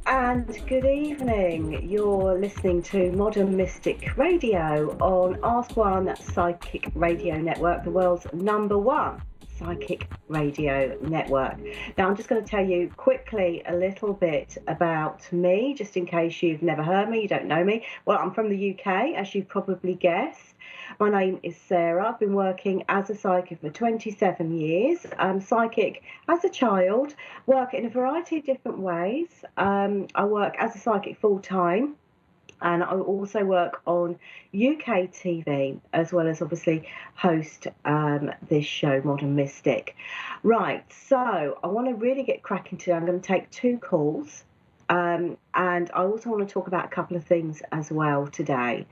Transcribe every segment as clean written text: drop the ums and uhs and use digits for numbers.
And good evening. You're listening to Modern Mystic Radio on Ask One Psychic Radio Network, the world's #1 psychic radio network. Now, I'm just going to tell you quickly a little bit about me, just in case you've never heard me, you don't know me. Well, I'm from the UK, as you've probably guessed. My name is Sarah. I've been working as a psychic for 27 years. I'm psychic as a child, work in a variety of different ways. I work as a psychic full time, and I also work on UK TV, as well as obviously host this show, Modern Mystic. Right, so I want to really get cracking today. I'm going to take two calls. And I also want to talk about a couple of things as well today.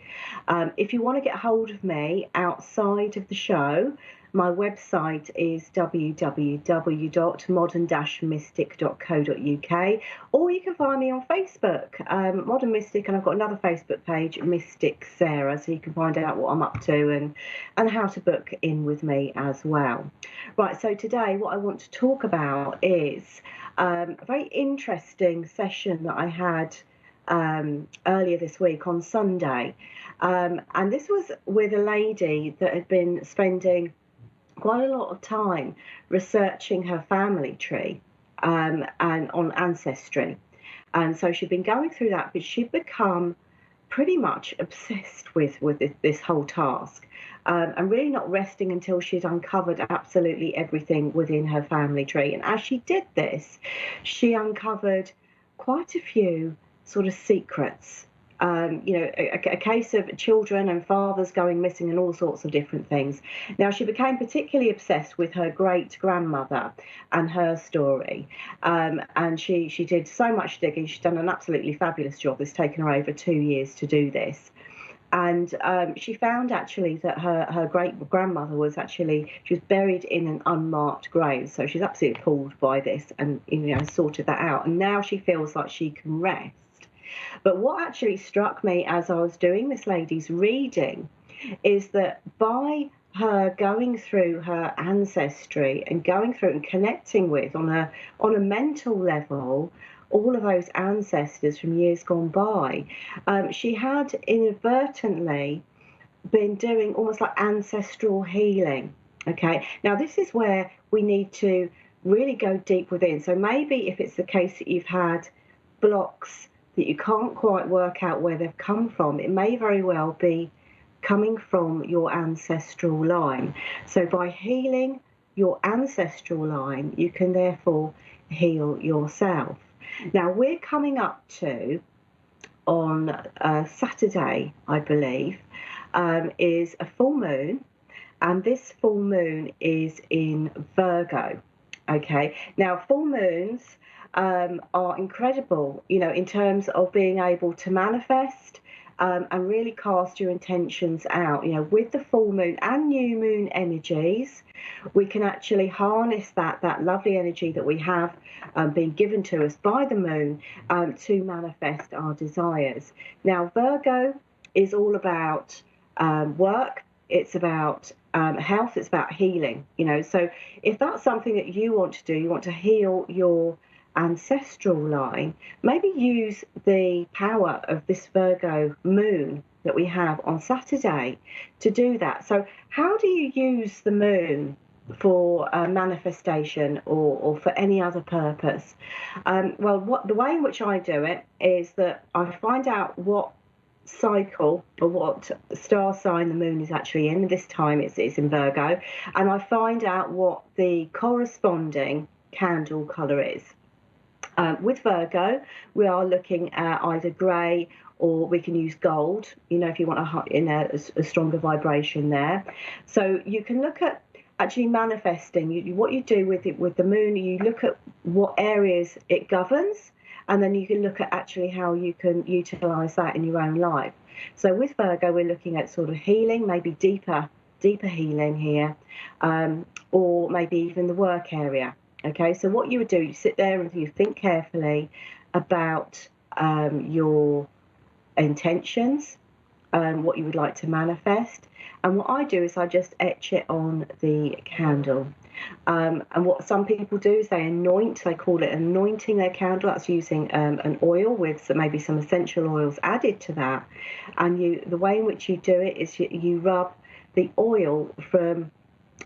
If you want to get hold of me outside of the show, my website is www.modern-mystic.co.uk, or you can find me on Facebook, Modern Mystic, and I've got another Facebook page, Mystic Saira, so you can find out what I'm up to and how to book in with me as well. Right, so today what I want to talk about is a very interesting session that I had earlier this week on Sunday. And this was with a lady that had been spending quite a lot of time researching her family tree and on ancestry. And so she'd been going through that, but she'd become pretty much obsessed with this whole task, and really not resting until she'd uncovered absolutely everything within her family tree. And as she did this, she uncovered quite a few sort of secrets. A case of children and fathers going missing and all sorts of different things. Now, she became particularly obsessed with her great-grandmother and her story. And she did so much digging. She's done an absolutely fabulous job. It's taken her over 2 years to do this. And she found actually that her great-grandmother she was buried in an unmarked grave. So she's absolutely appalled by this and, sorted that out. And now she feels like she can rest. But what actually struck me as I was doing this lady's reading is that by her going through her ancestry and going through and connecting with on a mental level all of those ancestors from years gone by, she had inadvertently been doing almost like ancestral healing. Okay, now this is where we need to really go deep within. So maybe if it's the case that you've had blocks that you can't quite work out where they've come from, it may very well be coming from your ancestral line. So by healing your ancestral line, you can therefore heal yourself. Now, we're coming up to, on Saturday, I believe, is a full moon, and this full moon is in Virgo. Okay, now full moons are incredible, in terms of being able to manifest and really cast your intentions out. With the full moon and new moon energies, we can actually harness that lovely energy that we have being given to us by the moon to manifest our desires. Now, Virgo is all about work. It's about health. It's about healing. So if that's something that you want to do, you want to heal your ancestral line, maybe use the power of this Virgo moon that we have on Saturday to do that. So how do you use the moon for manifestation or for any other purpose? The way in which I do it is that I find out what cycle or what star sign the moon is actually in. This time it's in Virgo, and I find out what the corresponding candle colour is. With Virgo, we are looking at either grey or we can use gold, if you want a stronger vibration there. So you can look at actually manifesting. What you do with the moon, you look at what areas it governs, and then you can look at actually how you can utilise that in your own life. So with Virgo, we're looking at sort of healing, maybe deeper healing here, or maybe even the work area. Okay, so what you would do, you sit there and you think carefully about your intentions, what you would like to manifest. And what I do is I just etch it on the candle. And what some people do is they call it anointing their candle. That's using an oil with maybe some essential oils added to that. And the way in which you do it is you rub the oil from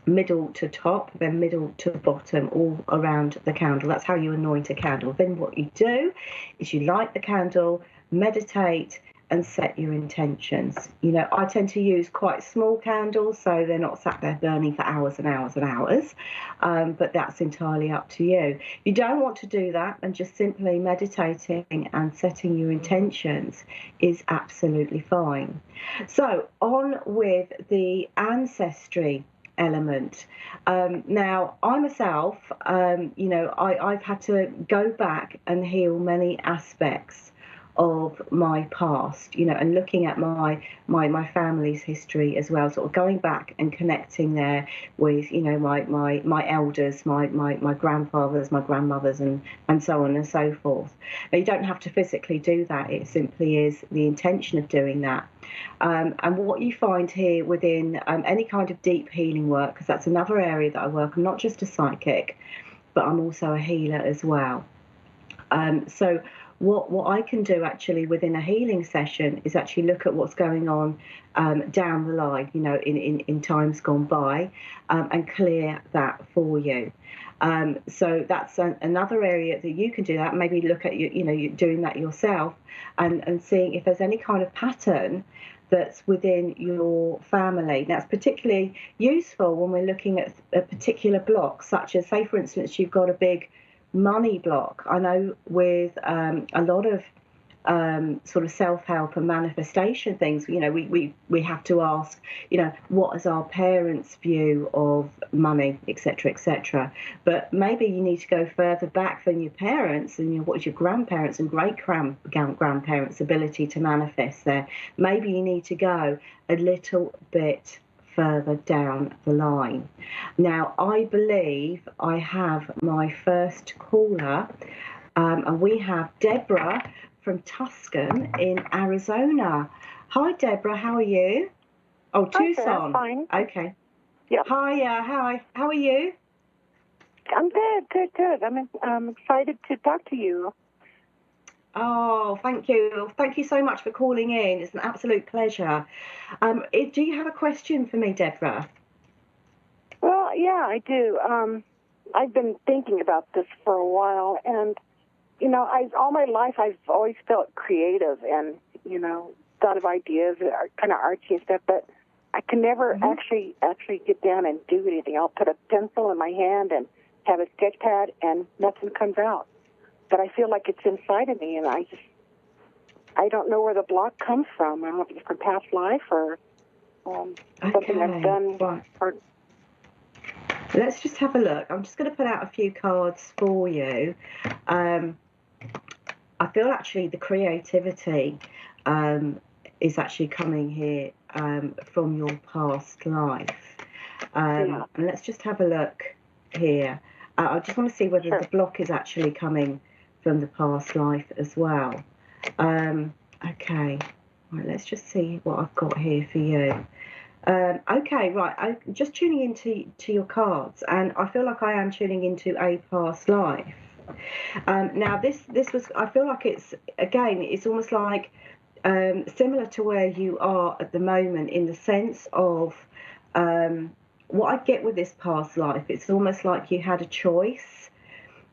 middle to top, then middle to bottom, all around the candle. That's how you anoint a candle. Then what you do is you light the candle, meditate, and set your intentions. I tend to use quite small candles, so they're not sat there burning for hours and hours and hours, but that's entirely up to you. You don't want to do that, and just simply meditating and setting your intentions is absolutely fine. So on with the ancestry element. Now, I myself, I've had to go back and heal many aspects of my past, and looking at my family's history as well, sort of going back and connecting there with, my elders, my grandfathers, my grandmothers, and so on and so forth. Now, you don't have to physically do that. It simply is the intention of doing that. And what you find here within any kind of deep healing work, because that's another area that I work, I'm not just a psychic, but I'm also a healer as well. So what I can do actually within a healing session is actually look at what's going on down the line, in times gone by, and clear that for you. So that's another area that you can do that. Maybe look at you doing that yourself, and seeing if there's any kind of pattern that's within your family. Now, it's particularly useful when we're looking at a particular block, such as, say, for instance, you've got a big money block. I know with a lot of sort of self-help and manifestation things, we have to ask, what is our parents' view of money, etc., etc. But maybe you need to go further back than your parents, and what is your grandparents and great-grandparents' ability to manifest there. Maybe you need to go a little bit further down the line. Now, I believe I have my first caller, and we have Deborah from Tucson in Arizona. Hi, Deborah. How are you? Oh, Tucson. Fine. Okay. Yep. Hi. How are you? I'm good. I'm excited to talk to you. Oh, thank you. Thank you so much for calling in. It's an absolute pleasure. Do you have a question for me, Deborah? Well, yeah, I do. I've been thinking about this for a while, and all my life I've always felt creative and thought of ideas, kind of artsy and stuff, but I can never actually get down and do anything. I'll put a pencil in my hand and have a sketch pad, and nothing comes out. But I feel like it's inside of me, and I don't know where the block comes from. I don't know if it's from past life or something I've done. Right. Let's just have a look. I'm just going to put out a few cards for you. I feel actually the creativity is actually coming here from your past life. And let's just have a look here. I just want to see whether the block is actually coming from the past life as well. Okay, right, let's just see what I've got here for you. Okay, right, I'm just tuning into your cards, and I feel like I am tuning into a past life. Now, this was, I feel like it's almost like similar to where you are at the moment, in the sense of what I get with this past life. It's almost like you had a choice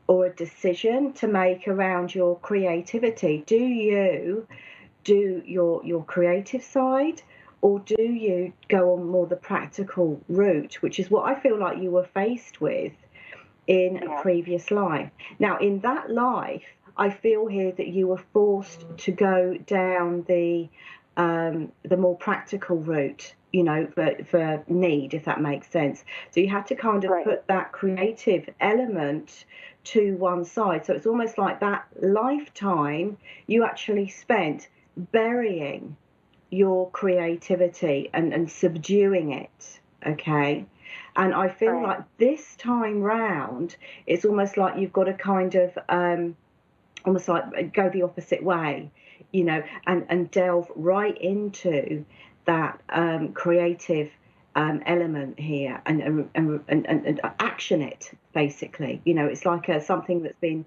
or a decision to make around your creativity. Do you do your creative side, or do you go on more the practical route, which is what I feel like you were faced with in a previous life? Now, in that life, I feel here that you were forced to go down the more practical route, for need, if that makes sense. So you had to kind of put that creative element to one side. So it's almost like that lifetime you actually spent burying your creativity and subduing it, okay? And I feel like this time round, it's almost like you've got to kind of almost like go the opposite way, and delve right into that creative element here, and action it, basically. It's like something that's been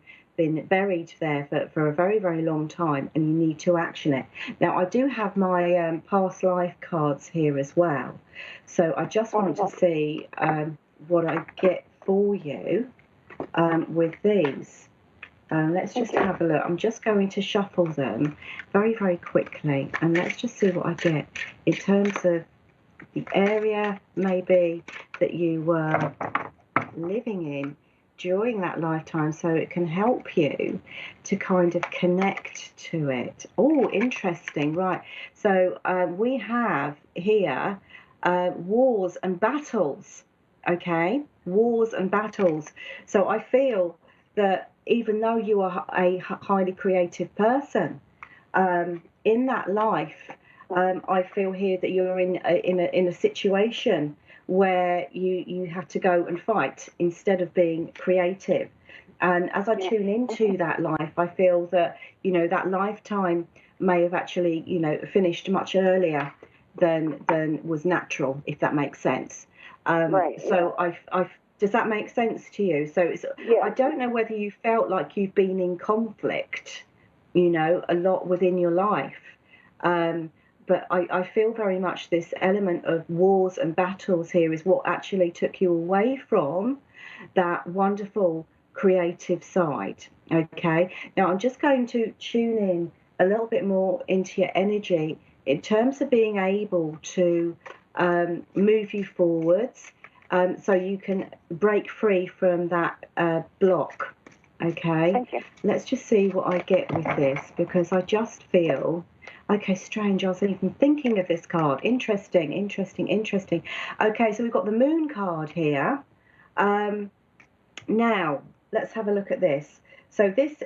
buried there for a very, very long time, and you need to action it. Now, I do have my past life cards here as well, so I just want to see what I get for you with these. Let's just have a look. I'm just going to shuffle them very, very quickly, and let's just see what I get in terms of the area maybe that you were living in during that lifetime, so it can help you to kind of connect to it. Oh, interesting. Right. So we have here wars and battles. Okay, wars and battles. So I feel that even though you are a highly creative person, in that life, I feel here that you're in a situation where you have to go and fight instead of being creative. And as I tune into that life, I feel that that lifetime may have actually finished much earlier than was natural, if that makes sense. Right. So I does that make sense to you? So I don't know whether you felt like you've been in conflict, a lot within your life. But I feel very much this element of wars and battles here is what actually took you away from that wonderful creative side. Okay. Now I'm just going to tune in a little bit more into your energy in terms of being able to move you forwards, so you can break free from that block. Okay. Thank you. Let's just see what I get with this, because I just feel, okay, strange. I was even thinking of this card. Interesting, interesting, interesting. Okay, so we've got the Moon card here. Now, let's have a look at this. So this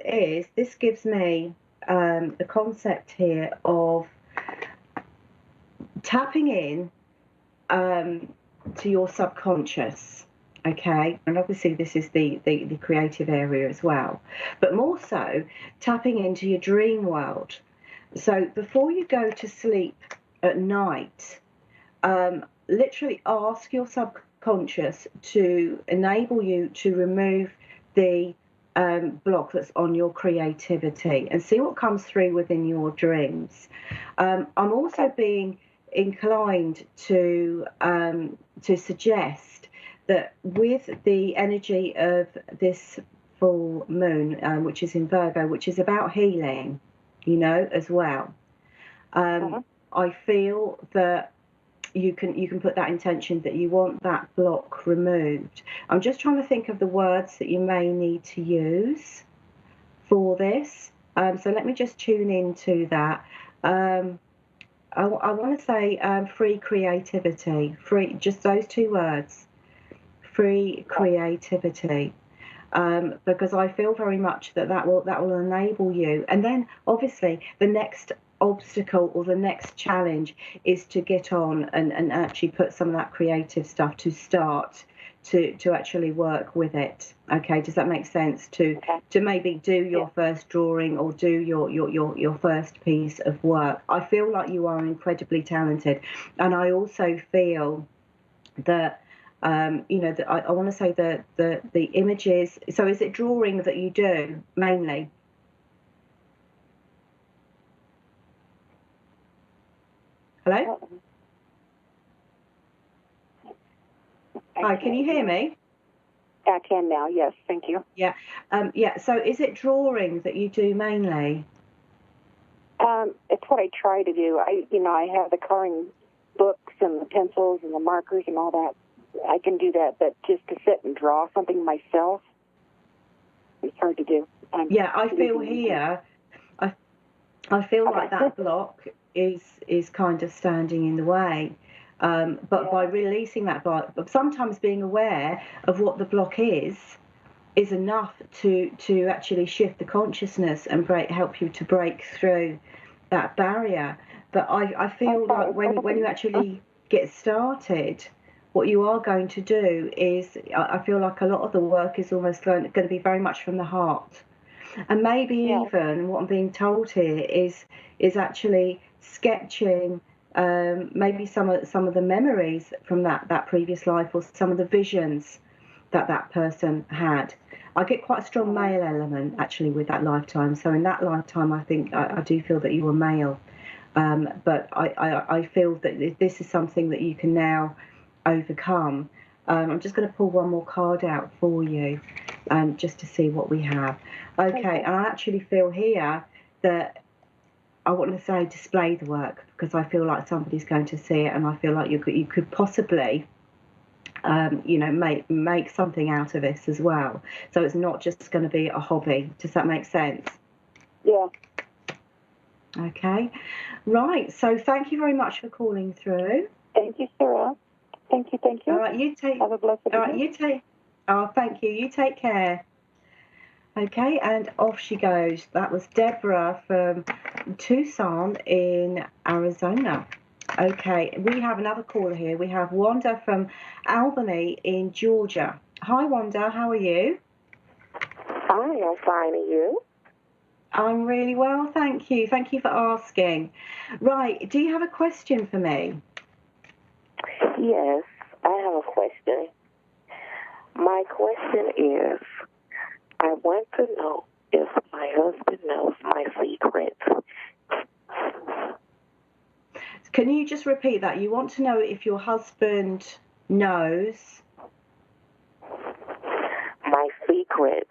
gives me the concept here of tapping in to your subconscious. Okay, and obviously this is the creative area as well, but more so tapping into your dream world. So before you go to sleep at night, literally ask your subconscious to enable you to remove the block that's on your creativity and see what comes through within your dreams. I'm also being inclined to suggest that with the energy of this full moon, which is in Virgo, which is about healing, as well. I feel that you can put that intention that you want that block removed. I'm just trying to think of the words that you may need to use for this. So let me just tune into that. I want to say free creativity, just those two words, free creativity. Because I feel very much that will enable you. And then obviously the next obstacle or the next challenge is to get on and actually put some of that creative stuff to start to actually work with it. Okay, does that make sense? To maybe do your first drawing or do your first piece of work. I feel like you are incredibly talented, and I also feel that I want to say the images. So is it drawing that you do mainly? Hello? Hi, can you hear me? I can now, yes, thank you. Yeah. So is it drawing that you do mainly? It's what I try to do. I have the coloring books and the pencils and the markers and all that. I can do that, but just to sit and draw something myself, it's hard to do. I feel here, I feel like that block is kind of standing in the way. But by releasing that block, but sometimes being aware of what the block is enough to actually shift the consciousness and help you to break through that barrier. But I feel like when you actually get started, what you are going to do is, I feel like a lot of the work is almost going to be very much from the heart. And maybe even what I'm being told here is actually sketching maybe some of the memories from that previous life, or some of the visions that person had. I get quite a strong male element actually with that lifetime. So in that lifetime, I think I do feel that you were male, but I feel that this is something that you can now overcome. I'm just going to pull one more card out for you, just to see what we have. Okay, and I actually feel here that I want to say display the work, because I feel like somebody's going to see it, and I feel like you could possibly make something out of this as well. So it's not just going to be a hobby. Does that make sense? Yeah. Okay. Right. So thank you very much for calling through. Thank you, Sarah. Thank you. All right. You take. Have a blessed day. All right. You take. Oh, thank you. You take care. Okay, and off she goes. That was Deborah from Tucson in Arizona. Okay, we have another caller here. We have Wanda from Albany in Georgia. Hi, Wanda. How are you? Hi, I'm fine. And you? I'm really well, thank you. Thank you for asking. Right, do you have a question for me? Yes, I have a question. My question is, I want to know if my husband knows my secrets. Can you just repeat that? You want to know if your husband knows My secret.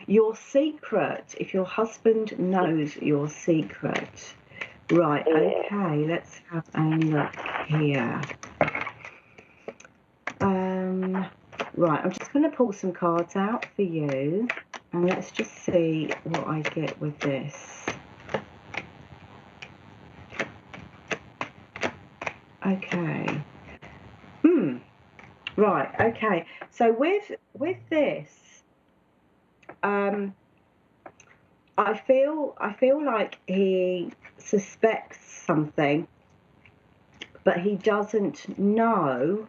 your secret, if your husband knows your secret. Right, okay, let's have a look here. Right, I'm just going to pull some cards out for you, and let's just see what I get with this. Okay. Right, okay. So with this, I feel like he suspects something, but he doesn't know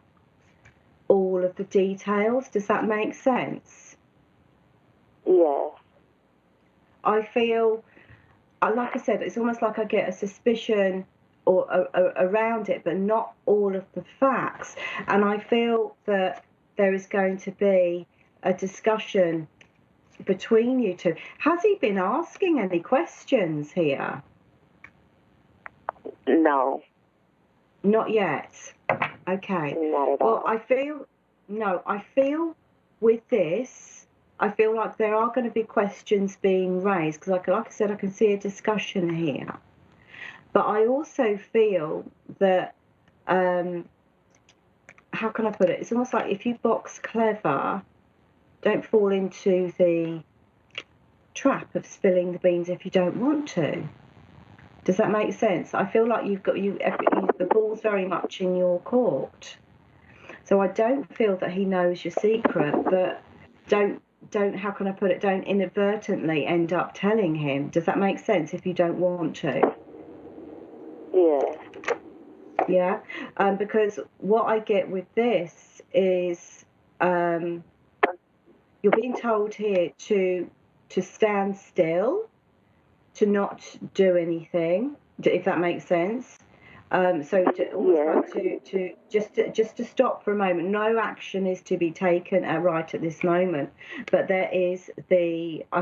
all of the details. Does that make sense? Yes. I feel, like I said, it's almost like I get a suspicion or around it, but not all of the facts. And I feel that there is going to be a discussion between you two. Has he been asking any questions here? No. Not yet. Okay. Not at all. Well, I feel with this, I feel like there are going to be questions being raised, because like I said, I can see a discussion here. But I also feel that, how can I put it? It's almost like if you box clever, don't fall into the trap of spilling the beans if you don't want to. Does that make sense? I feel like the ball's very much in your court. So I don't feel that he knows your secret, but don't how can I put it? Don't inadvertently end up telling him. Does that make sense if you don't want to? Yes. Yeah, because what I get with this is you're being told here to stand still, to not do anything, if that makes sense. So just to stop for a moment. No action is to be taken right at this moment, but I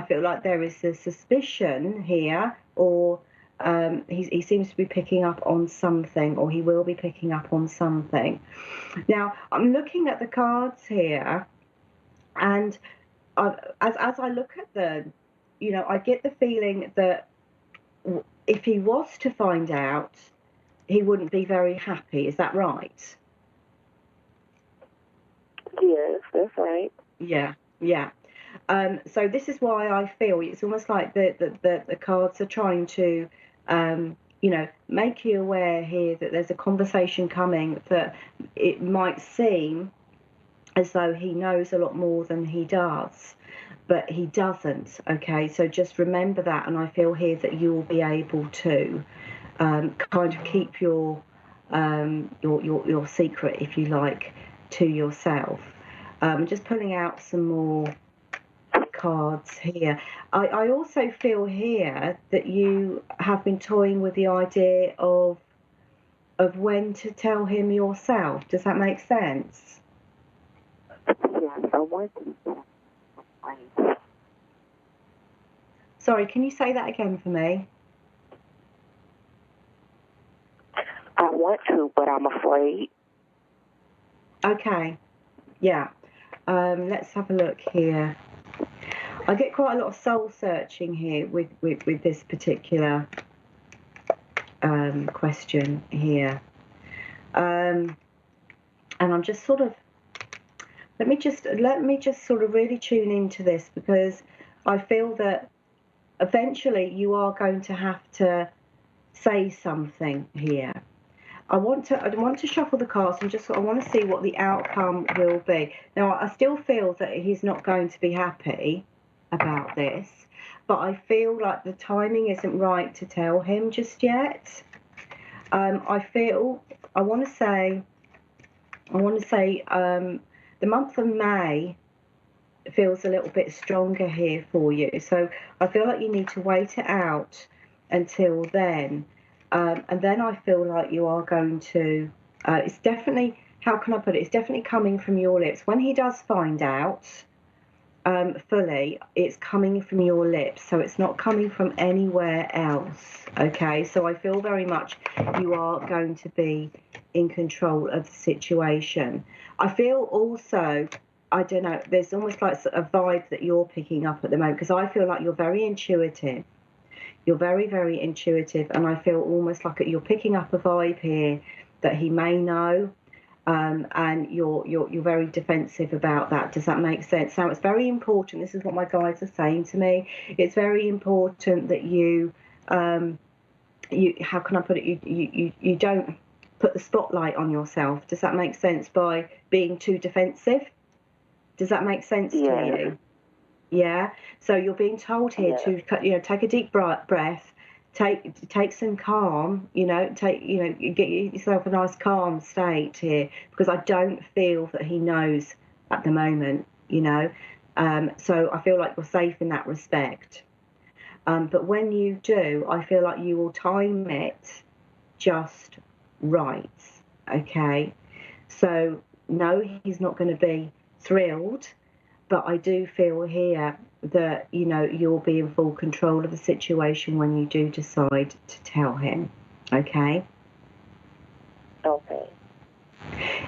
feel like there is a suspicion here, or he seems to be picking up on something, or he will be picking up on something. Now, I'm looking at the cards here, and as I look at them, I get the feeling that if he was to find out, he wouldn't be very happy. Is that right? Yes, that's right. Yeah. So this is why I feel it's almost like the cards are trying to, make you aware here that there's a conversation coming, that it might seem as though he knows a lot more than he does, but he doesn't. Okay, so just remember that, and I feel here that you will be able to kind of keep your secret, if you like, to yourself. Just pulling out some more cards here. I also feel here that you have been toying with the idea of of when to tell him yourself. Does that make sense? Yes, I want to. Sorry, can you say that again for me? I want to, but I'm afraid. Okay, yeah. Let's have a look here. I get quite a lot of soul searching here with this particular question here. And I'm just sort of, let me just sort of really tune into this, because I feel that eventually you are going to have to say something here. I want to shuffle the cards and I want to see what the outcome will be. Now, I still feel that he's not going to be happy about this, but I feel like the timing isn't right to tell him just yet. I want to say the month of May feels a little bit stronger here for you. So I feel like you need to wait it out until then. And then I feel like you are going to, it's definitely, how can I put it? It's definitely coming from your lips. When he does find out fully, it's coming from your lips. So it's not coming from anywhere else. Okay. So I feel very much you are going to be in control of the situation. I feel also, I don't know, there's almost like a vibe that you're picking up at the moment, because I feel like you're very intuitive. You're very, very intuitive, and I feel almost like you're picking up a vibe here that he may know, and you're very defensive about that. Does that make sense? Now, it's very important. This is what my guides are saying to me. It's very important that you how can I put it? You don't put the spotlight on yourself. Does that make sense? By being too defensive. Does that make sense to you? Yeah. So you're being told here to, take a deep breath, take some calm, get yourself a nice calm state here, because I don't feel that he knows at the moment, so I feel like you're safe in that respect. But when you do, I feel like you will time it just right. Okay. So no, he's not going to be thrilled. But I do feel here that, you'll be in full control of the situation when you do decide to tell him. Okay? Okay.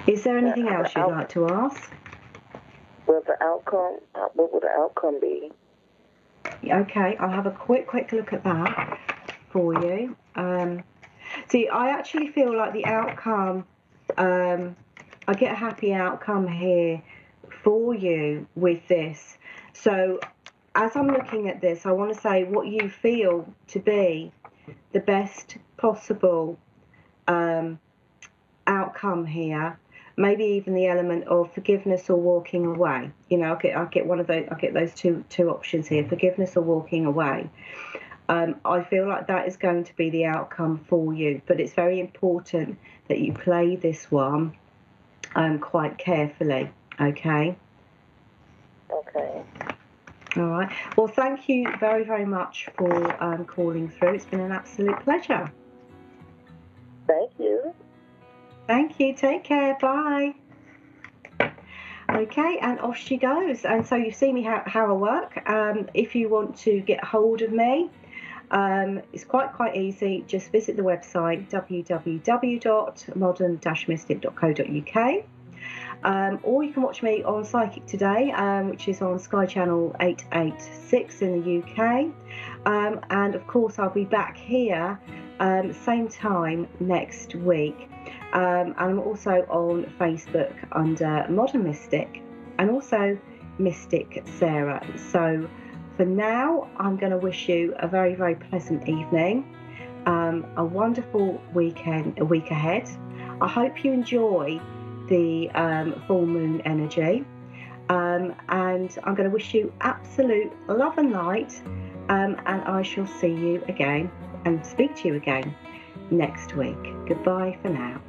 Is there anything else you'd like to ask? Well, the outcome, what will the outcome be? Okay, I'll have a quick look at that for you. See, I actually feel like the outcome, I get a happy outcome here for you with this. So as I'm looking at this, I want to say what you feel to be the best possible outcome here. Maybe even the element of forgiveness or walking away. I get one of those. I get those two options here: forgiveness or walking away. I feel like that is going to be the outcome for you. But it's very important that you play this one quite carefully. Okay. Okay. All right. Well, thank you very, very much for calling through. It's been an absolute pleasure. Thank you. Thank you. Take care. Bye. Okay, and off she goes. And so you've seen me how I work. If you want to get hold of me, it's quite easy. Just visit the website www.modern-mystic.co.uk. Or you can watch me on Psychic Today, which is on Sky Channel 886 in the UK. And of course, I'll be back here same time next week. And I'm also on Facebook under Modern Mystic and also Mystic Saira. So for now, I'm going to wish you a very, very pleasant evening, a wonderful week ahead. I hope you enjoy the full moon energy, and I'm going to wish you absolute love and light, and I shall see you again and speak to you again next week. Goodbye for now.